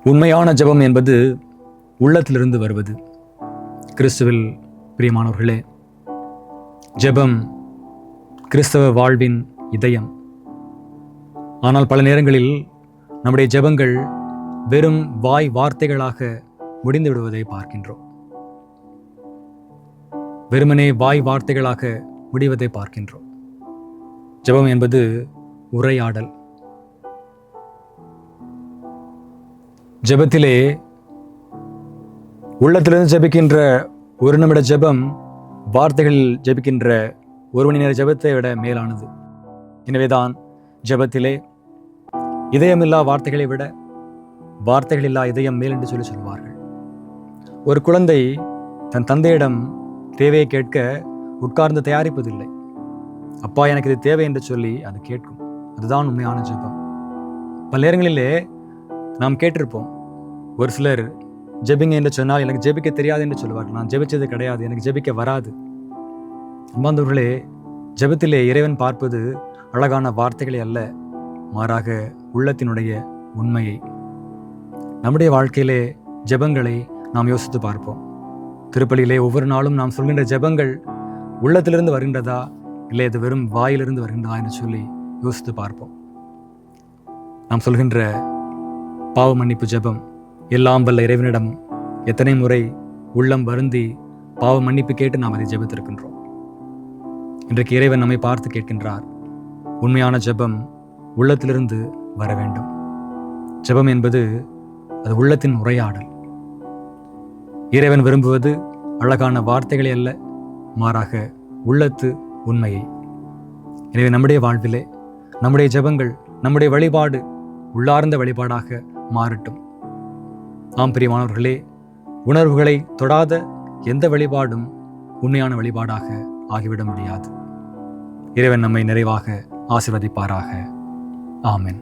உண்மையான ஜெபம் என்பது உள்ளத்திலிருந்து வருவது. கிறிஸ்துவில் பிரியமானவர்களே, ஜெபம் கிறிஸ்தவ வாழ்வின் இதயம். ஆனால் பல நேரங்களில் நம்முடைய ஜெபங்கள் வெறும் வாய் வார்த்தைகளாக முடிந்து விடுவதை பார்க்கின்றோம். வெறுமனே வாய் வார்த்தைகளாக முடிவதை பார்க்கின்றோம். ஜெபம் என்பது உரையாடல். ஜெபத்திலே உள்ளத்திலிருந்து ஜெபிக்கின்ற ஒரு நிமிட ஜெபம் வார்த்தைகளில் ஜெபிக்கின்ற ஒரு மணி நேர ஜெபத்தை விட மேலானது. எனவேதான் ஜெபத்திலே இதயமில்லா வார்த்தைகளை விட வார்த்தைகள் இல்லா இதயம் மேல் என்று சொல்வார்கள். ஒரு குழந்தை தன் தந்தையிடம் தேவையை கேட்க உட்கார்ந்து தயாரிப்பதில்லை. அப்பா, எனக்கு இது தேவை என்று சொல்லி அது கேட்கும். அதுதான் உண்மையான ஜெபம். பல நேரங்களிலே நாம் கேட்டிருப்போம், ஒரு சிலர் ஜெபிங்க என்று சொன்னால் எனக்கு ஜெபிக்க தெரியாது என்று சொல்வார்கள். நான் ஜெபிச்சது கிடையாது, எனக்கு ஜெபிக்க வராது. அன்பார்ந்தவர்களே, ஜெபத்திலே இறைவன் பார்ப்பது அழகான வார்த்தைகளை அல்ல, மாறாக உள்ளத்தினுடைய உண்மையை. நம்முடைய வாழ்க்கையிலே ஜெபங்களை நாம் யோசித்து பார்ப்போம். திருப்பலியிலே ஒவ்வொரு நாளும் நாம் சொல்கின்ற ஜெபங்கள் உள்ளத்திலிருந்து வருகின்றதா, இல்லை அது வெறும் வாயிலிருந்து வருகின்றதா என்று சொல்லி யோசித்து பார்ப்போம். நாம் சொல்கின்ற பாவ மன்னிப்பு ஜெபம் எல்லாம் வல்ல இறைவனிடம் எத்தனை முறை உள்ளம் வருந்தி பாவ மன்னிப்பு கேட்டு நாம் அதை ஜெபித்திருக்கின்றோம். இன்றைக்கு இறைவன் நம்மை பார்த்து கேட்கின்றார். உண்மையான ஜெபம் உள்ளத்திலிருந்து வர வேண்டும். ஜெபம் என்பது அது உள்ளத்தின் உரையாடல். இறைவன் விரும்புவது அழகான வார்த்தைகளே அல்ல, மாறாக உள்ளத்து உண்மையை. எனவே நம்முடைய வாழ்விலே நம்முடைய ஜெபங்கள், நம்முடைய வழிபாடு உள்ளார்ந்த வழிபாடாக மாறட்டும். ஆம் பிரியமானவர்களே, உணர்வுகளை தொடாத எந்த வழிபாடும் உண்மையான வழிபாடாக ஆகிவிட முடியாது. இறைவன் நம்மை நிறைவாக ஆசீர்வதிப்பாராக. ஆமென்.